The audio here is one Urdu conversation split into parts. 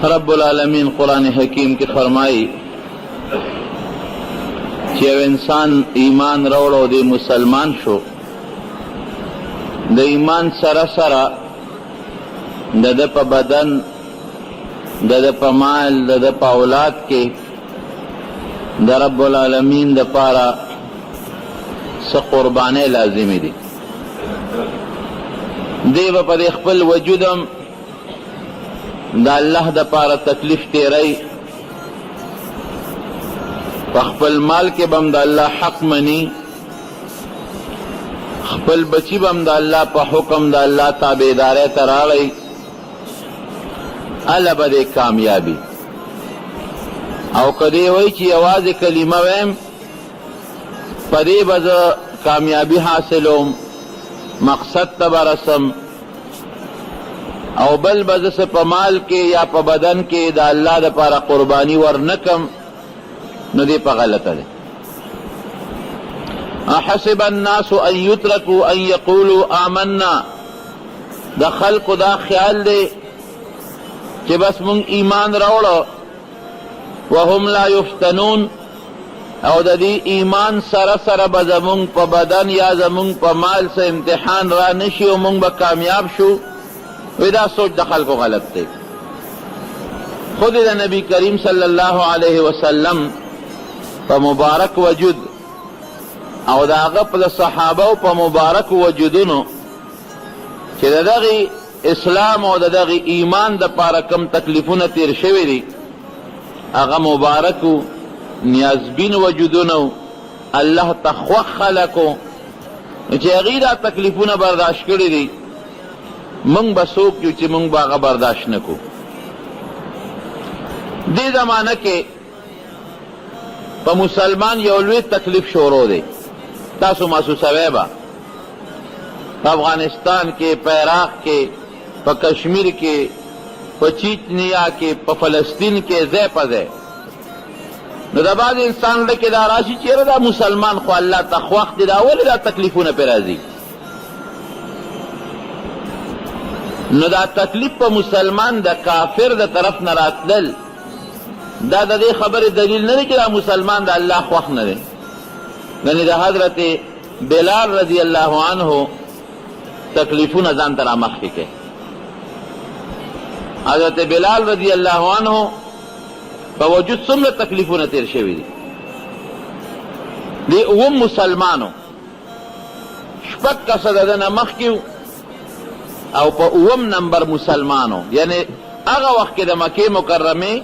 رب العالمین قرآن حکیم کی فرمائی چې یو انسان ایمان راوړ او دی مسلمان شو، د ایمان سره سره د ده په بدن، د ده په مال، د ده په اولاد کې د رب العالمین د پاره څه قربانۍ لازمي دي. دی به په خپل وجود هم د الله د پاره تکلیف تیری، په خپل مال کې به هم د الله حق مني، خپل بچی به هم د الله په حکم د الله تابعدارۍ ته راغی، هله به دی کامیابي. او که دی وایي چې یوازې کلمه ویم په دې به زه کامیابي حاصلوم، مقصد ته به رسم، او بل به زه په مال کې یا په بدن کې د الله دپاره قرباني ورنکم، نو دی په غلطه دی. احسب الناس ان یترکوا ان یقولوا آمنا، د خلقو دا خیال دی چې بس مونږ ایمان راوړو وهم لا یفتنون، او د دې ایمان سره سره به زمونږ په بدن یا زمونږ په مال سه امتحان را نشي او مونږ به کامیاب شو. وی دا سوچ د خلقو غلط دی. خود د نبی کریم صلی الله علیه وسلم په مبارک وجود او د هغه په صحابه په مبارک وجودونو چې د دغه اسلام او د دغه ایمان د پاره کم تکلیفونه تیر شوي دي، هغه مبارکو نیازبین وجودونو، الله ته خوښ خلکو چې هغوی دا تکلیفونه برداشت کړي دي، مونږ به څوک یو چې مونږ به هغه برداشت نه کړو. دې زمانه کې په مسلمان یو لوی تکلیف شروع دی، تاسو محسوسوئ به په افغانستان کې، په عراق کې، په کشمیر کې، په چیچنیا کې، په فلسطین کې، ځای په ځای. نو دا بعض انسان لکه دا راشي چیرې دا مسلمان خو الله ته خوښ دی، دا ولې دا تکلیفونه پرې راځي؟ نو دا تکلیف په مسلمان د کافر د طرف نه راتلل، دا د دې خبرې دلیل نه دی چې دا مسلمان د الله خوښ نه دی. یعنې د حضرت بلال رضی الله عنه تکلیفونه ځان ته رامخکې کړي. حضرت بلال رضی الله عنه په وجود څومره تکلیفونه تیر شوي دي. دی اوم مسلمانو، شپږ کسه د ده نه مخکې او په اوم نمبر مسلمانو، یعنی هغه وخت کې د مکې مکرمې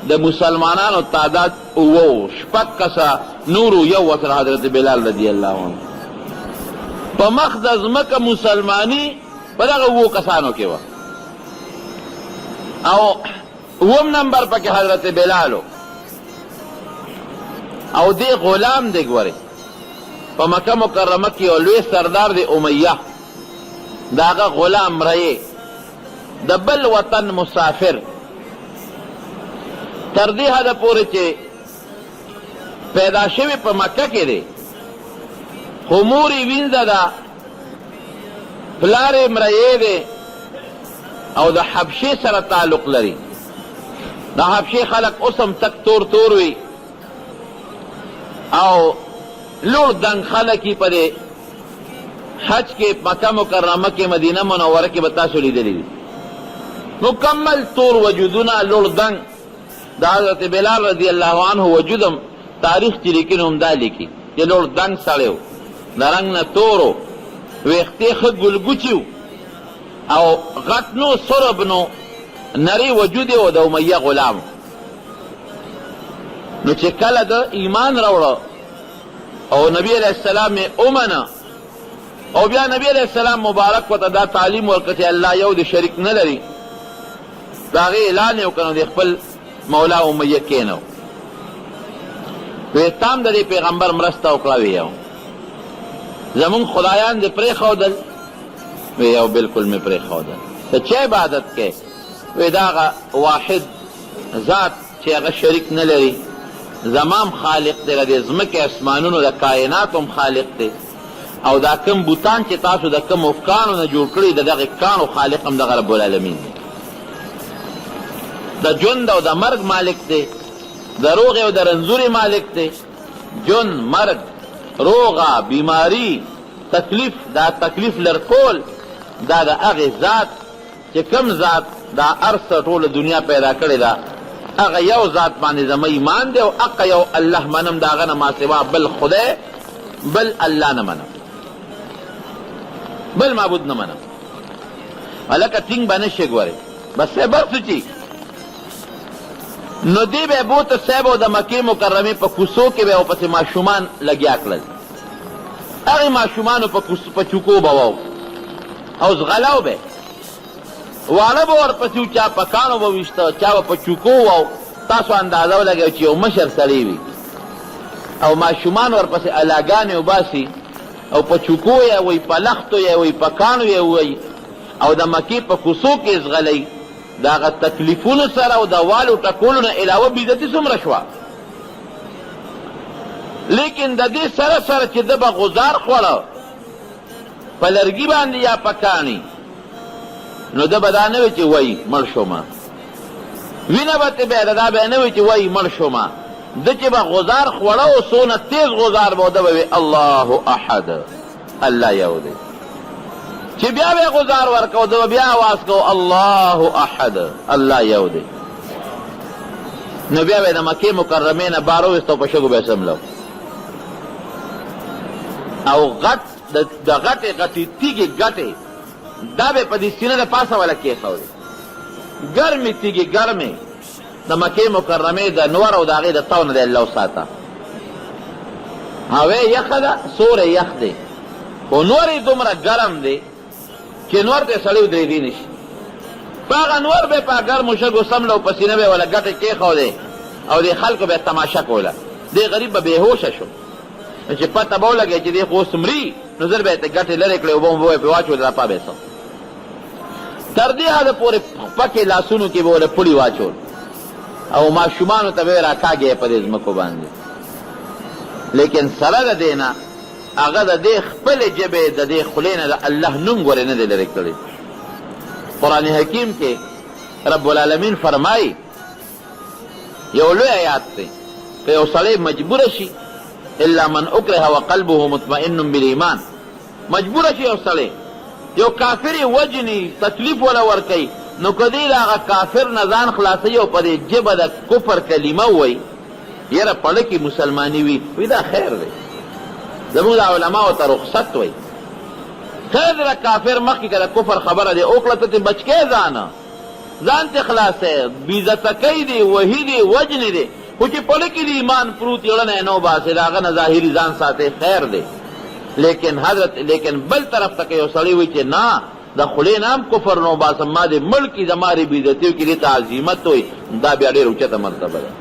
د مسلمانانو تعداد اوو، شپږ کسه نورو یو ورسره حضرت بلال رضی الله عنه. په مخ د ځمکه مسلماني په دغه اوو کسانو کې وه، او اوم نمبر پکې حضرت بلالو، او دی غلام دی. ګورئ په مکه مکرمه کې یو لوی سردار دی امیه، د هغه غلام رئیس، د بل وطن مسافر، تر دې حده پورې چې پیدا شوی په مکه کې دی، خو مور یې وینځه ده، پلار یې مریی دی، او د حبشې سره تعلق لري. د حبشې خلک اوس هم تک تور تور وي، او لوړ دنګ خلک یې په دې حج کې مکه مکرمه کې مدینه منوره کې به تاسو لیدلی دي، مکمل تور وجودونه، لوړ دنګ. د حضرت بلال رضی الله عنه وجودم تاریخ چې لیکي هم دا لیکي چې لوړ دنګ سړی و، د رنګ نه تور و، ویښتې ښه ګلګوچي و، او غټ نو سرب نو نری وجود یې و، د امیه غلام. نو چې کله د ایمان راوړه او نبی علیه السلام یې ومنه، او بیا نبی علیه السلام مبارک ورته دا تعلیم ورکړه چې الله یو د شریک نه لري، د هغې اعلان یې وکړ، نو د خپل مولا امیه کېنو، وی تام د دې پیغمبر مرسته وکړه، وی زمونږ خدایان دې پرېښودل؟ وی یو بلکل مې پرېښودل. ته چا عبادت کوې؟ وی دا هغه واحد ذات چې هغه شریک نه لري، زمام خالق دی، د دې ځمکې اسمانونو د کائنات هم خالق دی، او دا کم بوتان چې تاسو د کم افکانو نه جوړ کړي د دغه کانو خالق هم دغه رب العالمین دی. د ژوند او د مرګ مالک دی، د روغې او د رنځورې مالک دی. ژوند، مرګ، روغه، بیماری، تکلیف، دا تکلیف لرکول دا د هغې ذات چې کوم ذات دا ارسه ټوله دنیا پیدا کړې ده، هغه یو ذات باندې زما ایمان دی او هغه یو الله منم، د هغه نه ما سوا بل خدای، بل الله نه منم، بل معبود نه منم. هلکه ټینګ به نشې ګورې بس صاحب هر څه چې نو دی به بوته صاحب او د مکې مکرمې په کوڅو کې به ورپسې ماشومان لګیا کړل. هغې ماشومانو په چوکو به وو او زغلو به واړه به ورپسې و، چا په کاڼو به ویشته، چا به په چوکو وو. تاسو اندازه ولګوئ چې یو مشر سړی وي او ماشومان ورپسې الاګانې وباسي او په چوکو یې وی، په لختو یې وی، په کاڼو یې وی او د مکې په کوڅو کې زغلی. د هغه تکلیفونو سره او د والو ټکولو نه علاوه بېعزتي څومره شوه. لیکن د دې سره سره چې ده به غزار خوړه په لرګي باندې یا په کاڼي، نو ده به دا نه وي چې وایي مړ شومه، وینه به ترې بیا دا به نه وي چې وایي مړ شومه. ده چې به غزار خوړه او څونه تیز غزار به ده به وي الله احد، الله یو دی. چې بیا به غزار ورکو ده به بیا آواز کو الله احد، الله یو دی. نو بیا به د مکې مکرمې نه بار وویسته او په شګو به یې سملو او غټ د غټې غټې تیږې ګټې دا به په دې سینه د پاسه والا کېښودې، ګرمې تیږې ګرمې د مکې مکرمې د نور او د هغې د تاو نه دی الله وساته. هوا یخه ده، سوری یخ دی، خو نور یې دومره ګرم دی چې نور ته سړی ودرېدی نه شي. په هغه نور به په ګرمو شګو سمله او په سینه به والا ګټې کېښودې او د خلکو به تماشه کوله. دې غریب به بېهوشه شو چې پته به ولګی چې دې خو اوس مري، نو زر به یې ګټې لرې کړې، اوبه مو به یې پرې واچولې، راپا به یې څه تر دې حده پورې پکې لاسونو کې به ورې پړي واچول او ماشومانو ته به یې راکاږې په دې ځمکو باندې. لیکن سره د دې نه هغه د دې خپلې ژبې د دې خولې نه د الله نوم ګورې نه دی لرې کړی. قرآن حکیم کې رب العالمین فرمایي یو لوی آیات دی، که یو سړی مجبوره شي الا من اکره وقلبه مطمئن بالایمان، مجبوره شي یو سړی یو کافر یې وجني، تکلیف وله ورکوي، نو که دی د هغه کافر نه ځان خلاصوي او په دې ژبه د کفر کلمه ووایي، یاره پړه کې مسلماني وي دا خیر دی. زموږ د علماو ته رخصت وایي، خیر دی د کافر مخکې که د کفر خبره دی وکړه ته ترې بچ کې ځان ته خلاصوي، بېعزته کوي دی، وهي دی، وجنې دی، خو چې پړه کې د ایمان پروت یړنه یې نه وباسې د هغه نه ظاهري ځان ساتي خیر دی. لیکن بل طرف ته که یو سړی وایي چې نه د خولې نه هم کفر نه وباسم، ما دې ملکي زما دې بېعزتي وکړي، دې ته عظیمت وایي، دا بیا ډېر اوچته مرتبه ده.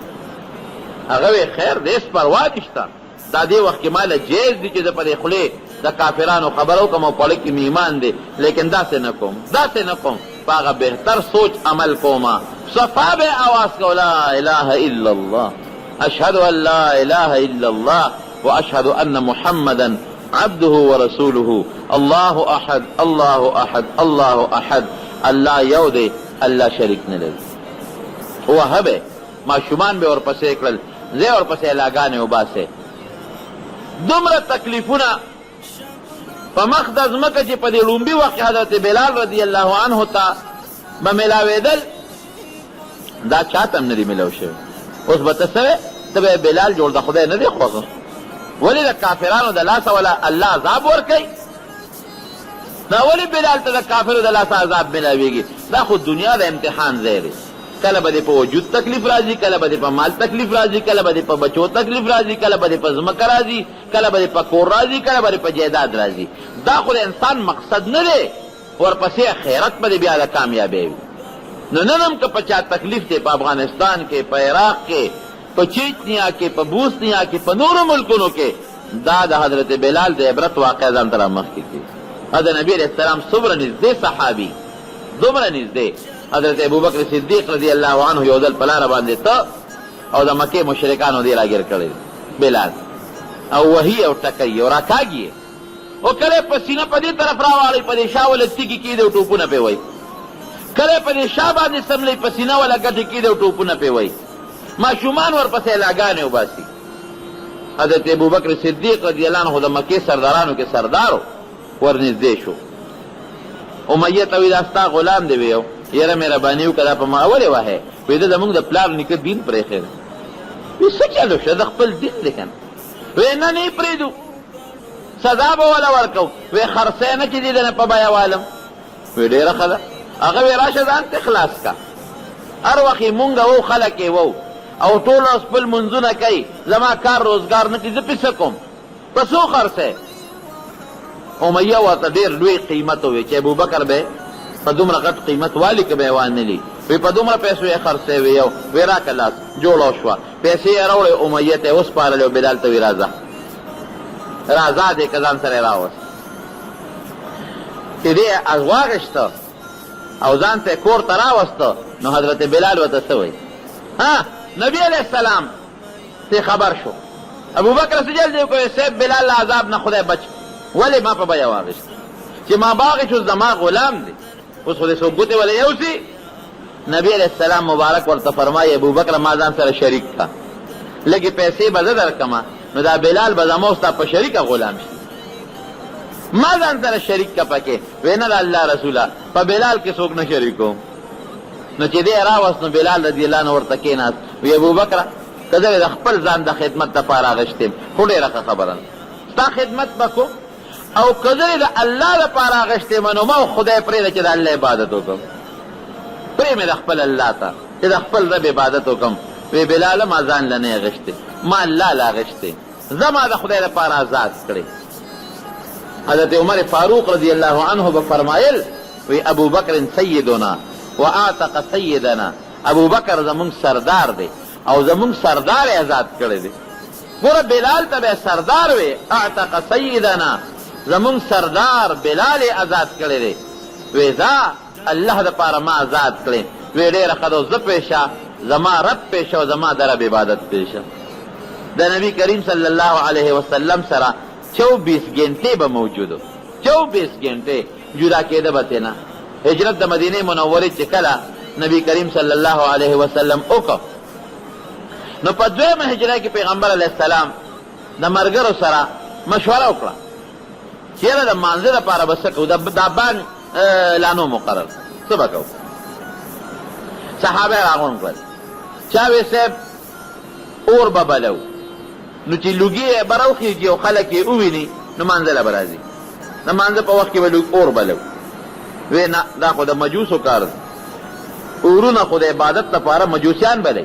هغه وی خیر دی، هېڅ پروا نشته، دا دې وخت کې ماله جایز دي چې زه په دې خولې د کافرانو خبره وکړم او پړه کې مې ایمان دی، لیکن داسې نه کوم، په هغه بهتر سوچ عمل کومه. صفا به آواز کو لا اله الا الله، اشهد ان لا اله الا الله واشهد ان محمدا عبده ورسوله، الله احد الله احد الله احد، الله یو دی، الله شریک نه لري. وهه به ماشومان به ورپسې کړل، زه ورپسې لاګانې وباسې. دومره تکلیفونه په مخ د ځمکه چې په دې لومبي وخت حضرت بلال رضی الله عنه ته به میلاوېدل، دا چاته هم نه دي میلاو شوي. اوس به ته څه ته به بلال جوړ د خدای نه دی خوښه، ولې د کافرانو د لاسه ولا الله عذاب ورکوي؟ دا ولې بلال ته د کافرو د لاسه عذاب میلاوېږي؟ دا خو دنیا د امتحان ځای دی. کله به دې په وجود تکلیف راځي، کله به دې په مال تکلیف راځي، کله به دې په بچو تکلیف راځي، کله به دې په ځمکه راځي، کله به دې په کور راځي، کله به دې په جایداد راځي. دا خو د انسان مقصد نه دی، ورپسې خیرت به دې بیا د کامیابی وي. نو نن هم که په چا تکلیف دی، په افغانستان کې، په عراق کې، په چیچنیا کې، په بوسنیا کې، په نورو ملکونو کې، دا د حضرت بلال د عبرت واقع ځان ته رامخکې کړي. حضرت نبی علیه السلام څومره نږدې صحابي، دومره نږدې. حضرت ابوبکر صدیق رضی الله عنه یو ځل په لاره باندې ته او د مکې مشرکانو دې راګیر کړی بلال، او وهي او ټکوي او راکاږي، او کله په سینه په دې طرف راواړي، په دې شا ولې تیږې کېږدي او ټوپونه پرې وایي، کله په دې شا باندې سملی پسینه ولا ګټې کېدی او ټوپونه پې وایي ماشومان ورپسې لاګانې وباسي حضرت ابوبکر صدیق رضی الله عنه د مکې سردارانو کې سردار ورنږدې شو امیه ته وایي دا ستا غلام دی ویو یاره مهرباني وکړه دا په ما ولې وهې وایي دا زموږ د پلار نیکه دین پرېښی دی وایي څه چلو شه د خپل دین دی که نه وایي نه نه یې پرېږدو سزا به وله ورکو وایي خرڅی نه چې دې د نه په بیه والم وایي ډېره ښه ده هغه وایي راشه ځان ته خلاص کا هر وخت یې مونږ وو خلک یې وو او ټول خپل منځونه کوي زما کار روزګار نه کوي زه پې څه کوم په څو خرڅی امیه ورته ډېر لوی قیمت ووی چې ابوبکر به په دومره غټ قیمت والي که به یې وانلي وی په دومره پیسو یې خرڅی وی یو وی راکه لاس جوړه شوه پیسې یې راوړې امیه ته یې وسپارلې او بلال ته وی راځه راځه دې که ځان سره یې راوست چې دې واغېشته او ځان ته کور ته راوسته نو حضرت بلال ورته څه وایي ها نبی علیہ السلام ته خبر شو ابوبکر سجل دی کوي صاحب بلال له عذاب نه خدای بچ ولې ما په بیه واغېست چې ما باغې شو زما غلام دی اوس خو دې څوک ګوتې ولې یوسي نبی علیہ السلام مبارک ورته فرمایي ابوبکر ما ځان سره شریک کا لږې پیسې به زه درکمه نو دا بلال به زما ستا په شریکه غلام شي ما ځان سره شریک کا پکې وی نه د الله رسوله په بلال کې څوک نه شریکوم نو چې دی راوست نو بلال رضی الله عنه ورته کېناست وی ابوبکره که زه د خپل ځان د خدمت دپاره اغېشتم خو ډېره ښه خبره ستا خدمت به کوم او که زه د الله دپاره اغېشتم نو ما خدای پرېږده چې د الله عبادت وکړم پرې مې د خپل الله ته چې د خپل رب عبادت وکړم وی بلاله ما ځان له نه اغېشتې ما الله له اغېشتې زما د خدای دپاره آزاد کړې حضرت عمر فاروق رضی الله عنه به فرمایل وی ابوبکر سیدنا و اعتق سیدنا ابوبکر زمونږ سردار دی او زمونږ سردار آزاد کړی دی ګوره بلال ته به سردار وی اعتق سیدنا زمونږ سردار بلال آزاد کړی دی وی دا الله دپاره ما آزاد کړی وی ډېره ښه ده زه پیشه زما رب پیشه او زما د رب عبادت پیشه د نبی کریم صلی الله علیه وسلم سره 24 گھنٹے به موجودو 24 گھنٹے جدا کېده به تېنه هجرت د مدینې منورې چې کله نبی کریم صلی الله علیه وسلم وکړ نو په دویمه هجره کې پیغمبر علیه السلام د ملګرو سره مشوره وکړه چې یاره د مانځه دپاره به څه کوو دا بان لا نو مقرر څه به کوو صحابه یې راغونډ کړل چا وی صاحب اور به بلو نو چې لوګي یې به راوخېږي او خلک یې وویني نو مانځه به راځي د مانځه په وخت کې به اور بلو وی نه دا خو د مجوسو کار دی اورونه خو د عبادت لپاره مجوسیان بلی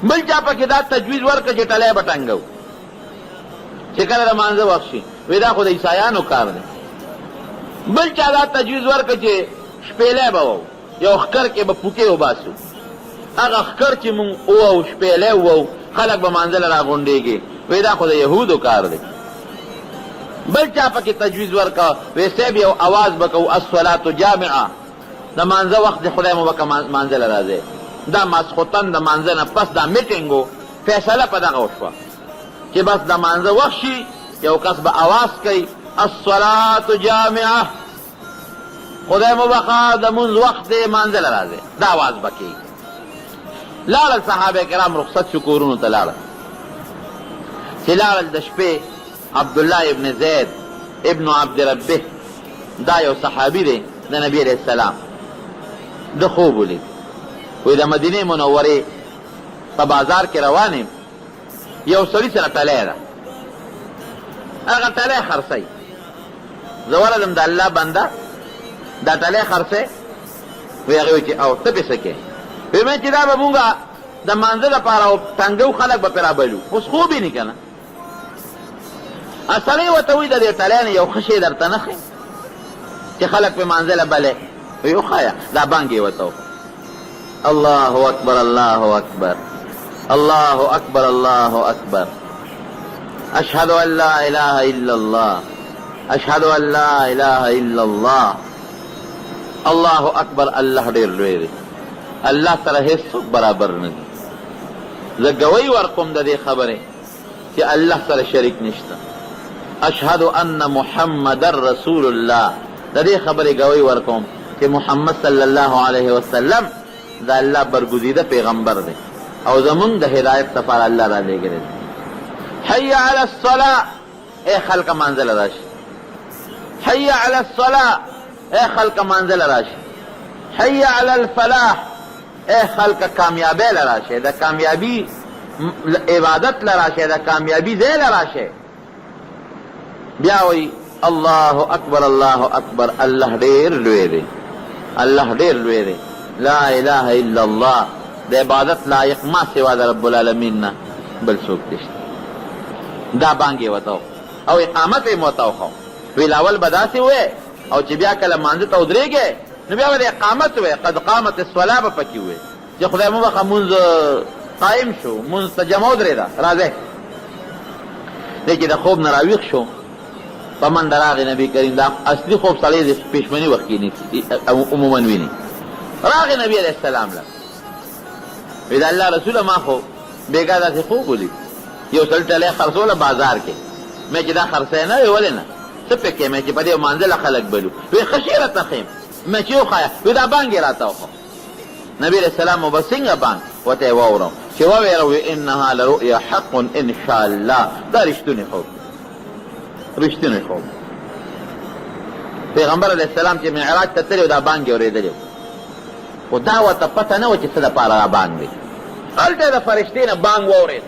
بل چا پکې دا تجویز ورکړه چې ټلی به ټنګو چې کله د مانځه وخت شي وی دا خو د عیسایانو کار دی بل چا دا تجویز ورکړه چې شپېلی به وو یو ښکر کې به پوکې وباسو هغه ښکر چې مونږ ووو شپېلی ووو خلک به مانځه له راغونډېږي وی دا خو د یهودو کار دی بل چا پکې تجویز ورکړه وی صاحب یو اواز به کوو الصلاة جامعه د مانځه وخت د خدای مو به که مانځه له راځئ دا ماسخوتن د مانځه نه پس دا میټینګ و فیصله په دغه وشوه چې بس د مانځه وخت شي یو کس به اواز کوي الصلاة جامعه خدای مو بخوا د مونځ وخت دی مانځه له راځئ دا اواز به کوي لاړل صحابه کرام رخصت شو کورونو ته لاړل چې لاړل د شپې عبدالله ابن زید ابن عبد ربه دا یو صحابي دی د نبی علیہ السلام د خوب ولید وی د مدینې منورې په بازار کې روان یم یو سړي سره ټلی ده هغه ټلی خرڅی زه ورغلم د الله بنده دا ټلی خرڅی وی هغې وی چې او ته پې څه کوې وی مې چې دا به مونږ د مانځه دپاره او ټنګو خلک به پرې رابلو اوس خوب یې نه که نه سړی ورته وایي د دې ټلی نه یو ښه شی درته نه ښیم چې خلک پې مانځه له بلې وی وښایه دا بانګ یې ورته وکړه الله اکبر الله اکبر الله اکبر الله اکبر اشهد ان لا اله الا الله اشهد ان لا اله الا الله الله اکبر الله ډېر لوی دی الله سره هیڅوک برابر نه دي زه ګوی ورکوم د دې خبرې چې الله سره شریک نشته اشهد ان محمد رسول الله د دې خبرې ګوی ورکوم چې محمد صلی الله علیه وسلم دا الله برگزیده پیغمبر دی او زمون د هدایت لپاره الله را لېږلی دی. حي على الصلاة اے خلق منزل راشي. حي على الصلاة اے خلق منزل راشي. حي على الفلاح اے خلق کامیابی لراشه، دا کامیابی عبادت لراشه، دا کامیابی ځای لراشه. بیا وی الله اکبر الله اکبر، الله ډیر لوی دی، الله ډیر لوی دی. لا اله الا الله، د عبادت لایق ما سوا د رب العالمین نه بل څوک نشته. دا بانګې وتاو او اقامت یې وتاو خو ویل اول به داسې وې او چې بیا کله مانځه ته ودرېږې نو بیا به اقامت وې، قد قامت الصلاة به پکې وې چې خدای مو بخه مونځ قایم شو، مونځ ته جمع ودرېده. راځئ دی چې د خوب نه راویښ شو په منډه راغی نبي کریم. دا اصلي خوب سړی د پېشمني وخت کې نیسي عموما ویني. راغی نبي علیه السلام له وی د الله رسوله ما خو بېګا داسې خوب ولید، یو سړي ټلی خرڅوله بازار کې. مې چې دا خرڅی نه وی ولې نه څه پکې مې چې په دې مانځله خلک بلو. وی ښه شی راته ښیم. مې چې وښایه وی دا بانګ یې راته وښو. نبي علیه السلام وبه څنګه بانګ ورته یې واورم چې وویله وی انها لرؤیا حق ان شاء الله، دا رښتونی خوب رښتونی خوب. پیغمبر علیه السلام چې معراج ته تللی و دا بانګ یې اورېدلی خو دا ورته پته نه وه چې څه دپاره دا بانګ دی. هلته یې د فرشتې نه بانګ واورېد،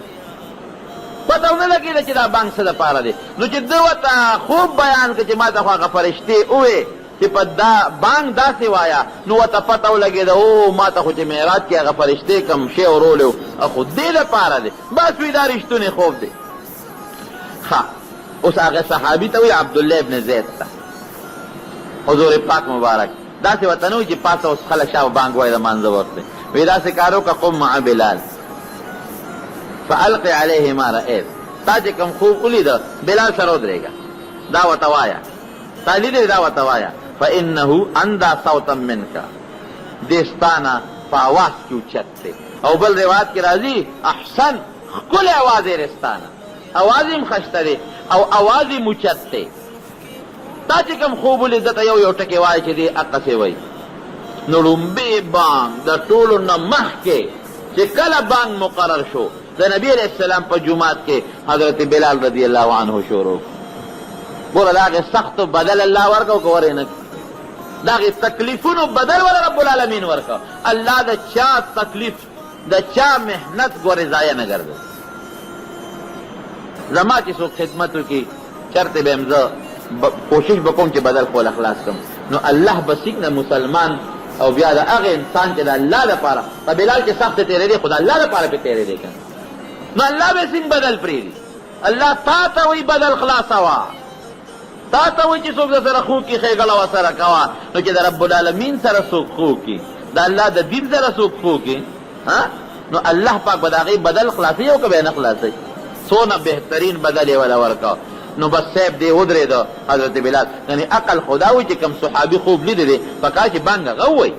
پته ونه لګېده چې دا بانګ څه دپاره دی. نو چې ده ورته خوب بیان کړه چې ما ته خو هغه فرشتې ووې چې په دا بانګ داسې وایه، نو ورته پته ولګېده او ما ته خو چې معراج کې هغه فرشتې کوم شی ورولی و خو دې لپاره دی. بس وی دا رښتونی خوب دی. ښه اوس هغه صحابي ته وی عبدالله ابن زید ته حضور پاک مبارک داسې ورته نه وي چې پاسه اوس خلک شا بانګ وایي د مانځه وخت دی. وی داسې کار وکړه قم مع بلال فالق علیه ما رأیت، تا چې کوم خوب ولیده بلال سره ودرېږه دا ورته وایه، تا لیدې دا ورته وایه فانه اندا صوتا منک، دې ستانه په اواز کې اوچت دی. او بل روایت کې راځي احسن، ښکلی اواز یې رستانه، اواز یې هم ښایسته دی او اواز یې اوچت دی. تا چې کوم خوب ولیده ته یو ټکې وایي چې دې هغسې وایي. نو لومبې بانګ د ټولو نه مخکې چې کله بانګ مقرر شو د نبی علیه السلام په جومات کې حضرت بلال رضی الله عنه شروع ګوره د هغې سختو بدل الله ورکړو که ورې نه د هغې تکلیفونو بدل وله رب العالمین ورکړو. الله د چا تکلیف د چا محنت ګورې ضایع نه ګرځوي. زما چې څوک خدمت وکړي چرته به یم زه کوشش به کوم چې بدل خپل اخلاص کړم. نو الله به سیکنه مسلمان او بیا د هغه انسان چې د الله لپاره په بلال کې سخت تېرېدی خو د الله لپاره پې تېرېدی که نو الله به څنګه بدل پرېږدي. الله تا ته وایي بدل خلاصوه، تا ته وایي چې څوک د سره خو کي ښېګړه ورسره کوه. نو چې د رب العالمین سره څوک خو کي د الله د دین سره څوک خو کي نو الله پاک به د هغې بدل خلاصوي او که به یې نه خلاصوي. څونه بهترین بدل یې وله ورکړه. نو بس صاحب دی ودرېده حضرت بلال. یعنې عقل خو دا وایي چې کوم صحابي خوب لیدلی دی پکار چې بانګ هغه ووایي